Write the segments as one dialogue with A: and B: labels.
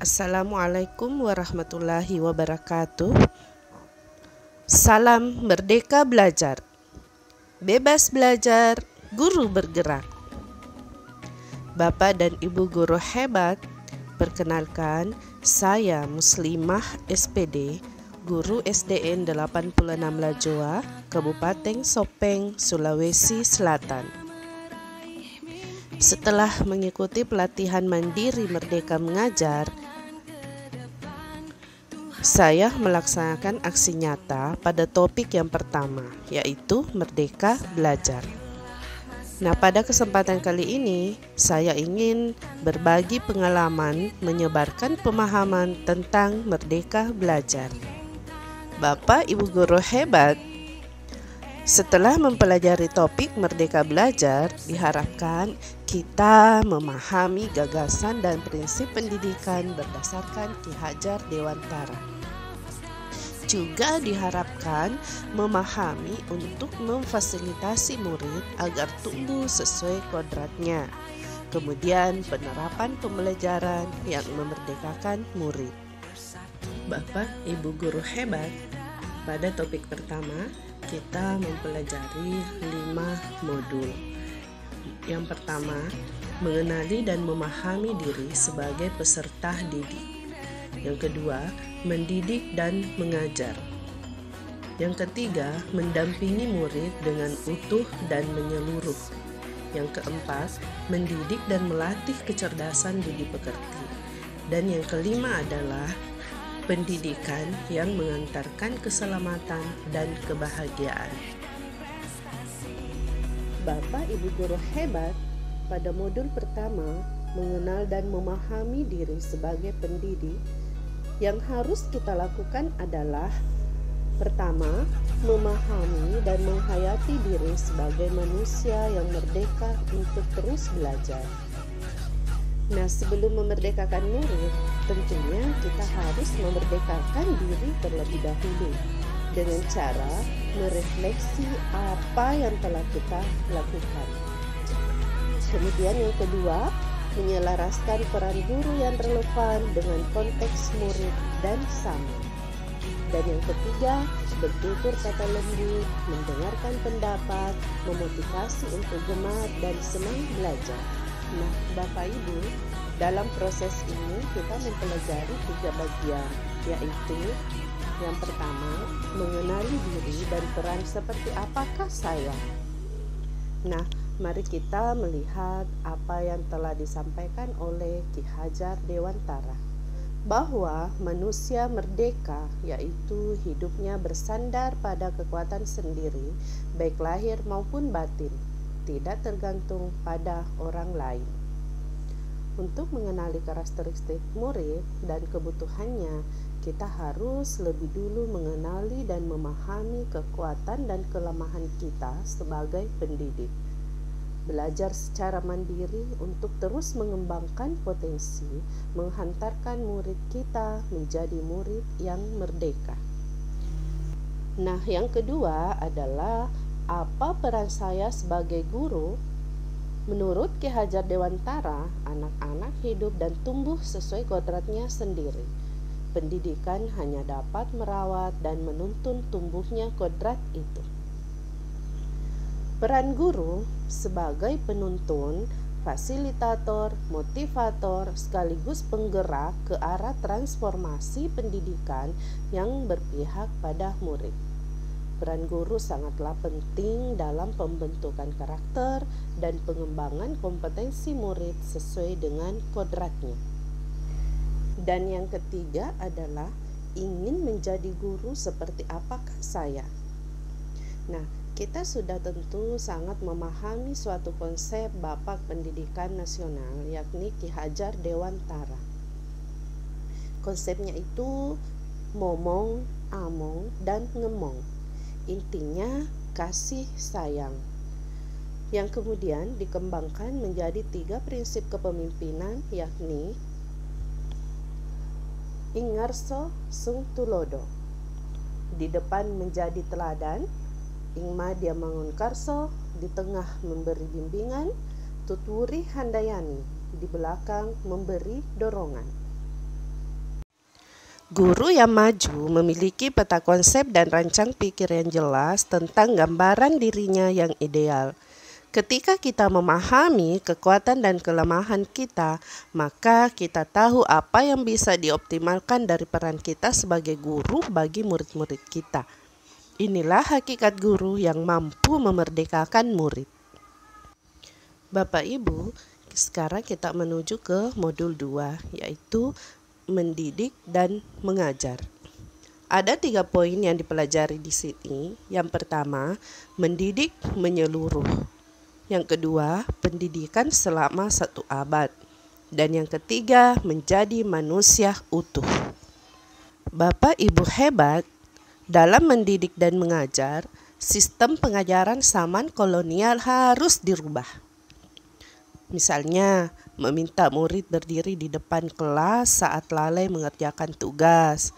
A: Assalamualaikum warahmatullahi wabarakatuh. Salam Merdeka Belajar. Bebas belajar, guru bergerak. Bapak dan Ibu guru hebat, perkenalkan saya Muslimah SPD, guru SDN 86 Lajoa, Kabupaten Sopeng, Sulawesi Selatan. Setelah mengikuti pelatihan mandiri Merdeka Mengajar, saya melaksanakan aksi nyata pada topik yang pertama, yaitu Merdeka Belajar. Nah, pada kesempatan kali ini, saya ingin berbagi pengalaman menyebarkan pemahaman tentang Merdeka Belajar. Bapak, Ibu guru hebat, setelah mempelajari topik Merdeka Belajar, diharapkan kita memahami gagasan dan prinsip pendidikan berdasarkan Ki Hajar Dewantara. Juga diharapkan memahami untuk memfasilitasi murid agar tumbuh sesuai kodratnya. Kemudian penerapan pembelajaran yang memerdekakan murid. Bapak, Ibu guru hebat, pada topik pertama kita mempelajari 5 modul. Yang pertama, mengenali dan memahami diri sebagai peserta didik. Yang kedua, mendidik dan mengajar. Yang ketiga, mendampingi murid dengan utuh dan menyeluruh. Yang keempat, mendidik dan melatih kecerdasan budi pekerti. Dan yang kelima adalah pendidikan yang mengantarkan keselamatan dan kebahagiaan. Bapak, Ibu guru hebat, pada modul pertama, mengenal dan memahami diri sebagai pendidik, yang harus kita lakukan adalah pertama, memahami dan menghayati diri sebagai manusia yang merdeka untuk terus belajar. Nah, sebelum memerdekakan murid, tentunya kita harus memerdekakan diri terlebih dahulu dengan cara merefleksi apa yang telah kita lakukan. Kemudian yang kedua, menyelaraskan peran guru yang relevan dengan konteks murid dan sama. Dan yang ketiga, bertutur kata lembut, mendengarkan pendapat, memotivasi untuk gemar dan senang belajar. Nah, Bapak Ibu, dalam proses ini kita mempelajari 3 bagian, yaitu yang pertama, mengenali diri dan peran seperti apakah saya. Nah, mari kita melihat apa yang telah disampaikan oleh Ki Hajar Dewantara, bahwa manusia merdeka yaitu hidupnya bersandar pada kekuatan sendiri, baik lahir maupun batin, tidak tergantung pada orang lain. Untuk mengenali karakteristik murid dan kebutuhannya, kita harus lebih dulu mengenali dan memahami kekuatan dan kelemahan kita sebagai pendidik. Belajar secara mandiri untuk terus mengembangkan potensi, menghantarkan murid kita menjadi murid yang merdeka. Nah, yang kedua adalah apa peran saya sebagai guru? Menurut Ki Hajar Dewantara, anak-anak hidup dan tumbuh sesuai kodratnya sendiri. Pendidikan hanya dapat merawat dan menuntun tumbuhnya kodrat itu. Peran guru sebagai penuntun, fasilitator, motivator, sekaligus penggerak ke arah transformasi pendidikan yang berpihak pada murid. Peran guru sangatlah penting dalam pembentukan karakter dan pengembangan kompetensi murid sesuai dengan kodratnya. Dan yang ketiga adalah ingin menjadi guru seperti apakah saya. Nah, kita sudah tentu sangat memahami suatu konsep Bapak Pendidikan Nasional, yakni Ki Hajar Dewantara. Konsepnya itu momong, among, dan ngemong. Intinya kasih sayang, yang kemudian dikembangkan menjadi 3 prinsip kepemimpinan, yakni Ingarso sung tulodo, di depan menjadi teladan, Ingma dia mangun karso, di tengah memberi bimbingan, tuturi handayani, di belakang memberi dorongan. Guru yang maju memiliki peta konsep dan rancang pikir yang jelas tentang gambaran dirinya yang ideal. Ketika kita memahami kekuatan dan kelemahan kita, maka kita tahu apa yang bisa dioptimalkan dari peran kita sebagai guru bagi murid-murid kita. Inilah hakikat guru yang mampu memerdekakan murid. Bapak Ibu, sekarang kita menuju ke modul 2, yaitu mendidik dan mengajar. Ada 3 poin yang dipelajari di sini. Yang pertama, mendidik menyeluruh. Yang kedua, pendidikan selama 1 abad. Dan yang ketiga, menjadi manusia utuh. Bapak Ibu hebat, dalam mendidik dan mengajar, sistem pengajaran zaman kolonial harus dirubah. Misalnya, meminta murid berdiri di depan kelas saat lalai mengerjakan tugas.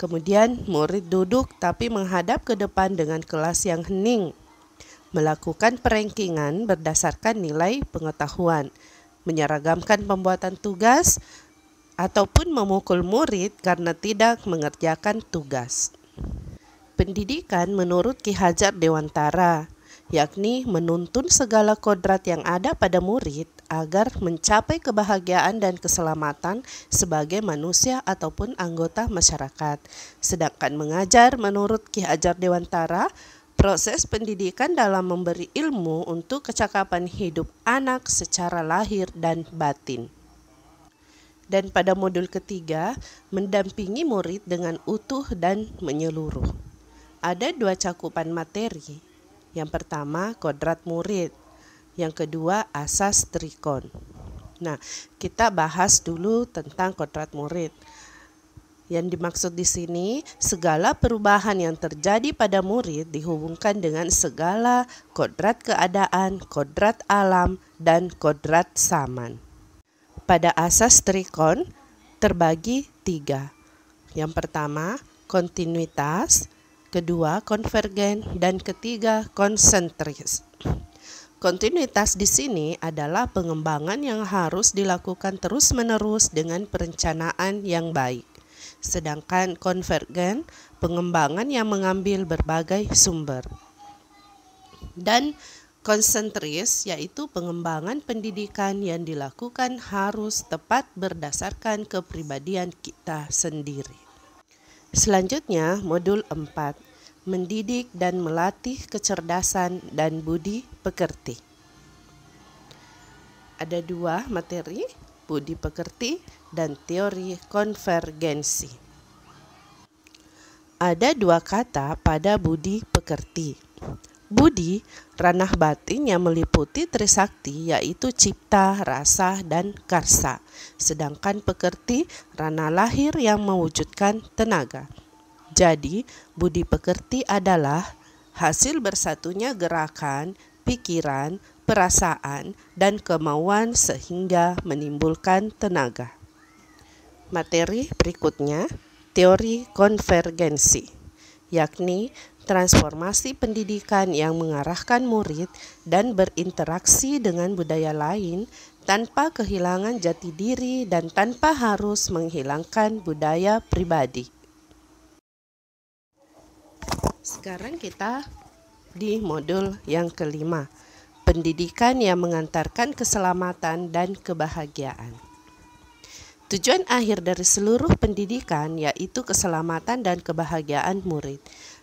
A: Kemudian murid duduk tapi menghadap ke depan dengan kelas yang hening. Melakukan perankingan berdasarkan nilai pengetahuan. Menyeragamkan pembuatan tugas ataupun memukul murid karena tidak mengerjakan tugas. Pendidikan menurut Ki Hajar Dewantara, yakni menuntun segala kodrat yang ada pada murid agar mencapai kebahagiaan dan keselamatan sebagai manusia ataupun anggota masyarakat. Sedangkan mengajar menurut Ki Hajar Dewantara, proses pendidikan dalam memberi ilmu untuk kecakapan hidup anak secara lahir dan batin. Dan pada modul ketiga, mendampingi murid dengan utuh dan menyeluruh. Ada 2 cakupan materi. Yang pertama, kodrat murid. Yang kedua, asas trikon. Nah, kita bahas dulu tentang kodrat murid. Yang dimaksud di sini, segala perubahan yang terjadi pada murid dihubungkan dengan segala kodrat keadaan, kodrat alam, dan kodrat zaman. Pada asas trikon terbagi 3. Yang pertama, kontinuitas, kedua konvergen, dan ketiga konsentris. Kontinuitas di sini adalah pengembangan yang harus dilakukan terus-menerus dengan perencanaan yang baik. Sedangkan konvergen, pengembangan yang mengambil berbagai sumber. Dan konsentris yaitu pengembangan pendidikan yang dilakukan harus tepat berdasarkan kepribadian kita sendiri. Selanjutnya, modul 4, mendidik dan melatih kecerdasan dan budi pekerti. Ada 2 materi, budi pekerti dan teori konvergensi. Ada 2 kata pada budi pekerti. Budi, ranah batin yang meliputi trisakti yaitu cipta, rasa, dan karsa. Sedangkan pekerti, ranah lahir yang mewujudkan tenaga. Jadi, budi pekerti adalah hasil bersatunya gerakan, pikiran, perasaan, dan kemauan sehingga menimbulkan tenaga. Materi berikutnya, teori konvergensi, yakni transformasi pendidikan yang mengarahkan murid dan berinteraksi dengan budaya lain tanpa kehilangan jati diri dan tanpa harus menghilangkan budaya pribadi. Sekarang kita di modul yang kelima, pendidikan yang mengantarkan keselamatan dan kebahagiaan. Tujuan akhir dari seluruh pendidikan yaitu keselamatan dan kebahagiaan murid.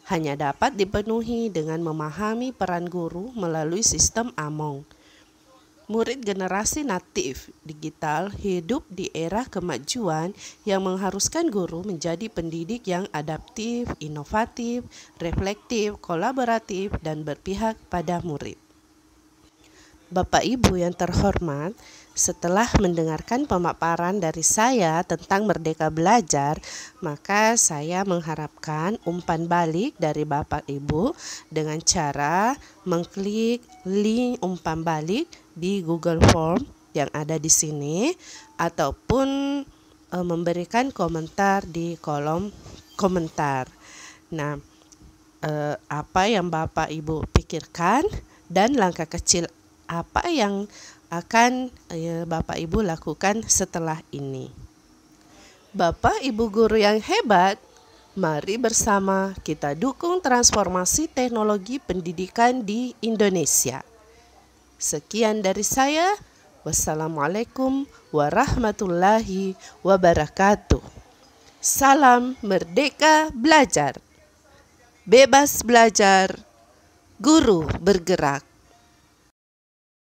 A: Hanya dapat dipenuhi dengan memahami peran guru melalui sistem Among. Murid generasi natif digital hidup di era kemajuan yang mengharuskan guru menjadi pendidik yang adaptif, inovatif, reflektif, kolaboratif, dan berpihak pada murid. Bapak Ibu yang terhormat, setelah mendengarkan pemaparan dari saya tentang Merdeka Belajar, maka saya mengharapkan umpan balik dari Bapak Ibu dengan cara mengklik link umpan balik di Google Form yang ada di sini ataupun memberikan komentar di kolom komentar. Nah, apa yang Bapak Ibu pikirkan dan langkah kecil apa yang akan Bapak Ibu lakukan setelah ini. Bapak Ibu guru yang hebat, mari bersama kita dukung transformasi teknologi pendidikan di Indonesia. Sekian dari saya. Wassalamualaikum warahmatullahi wabarakatuh. Salam merdeka belajar. Bebas belajar, guru bergerak.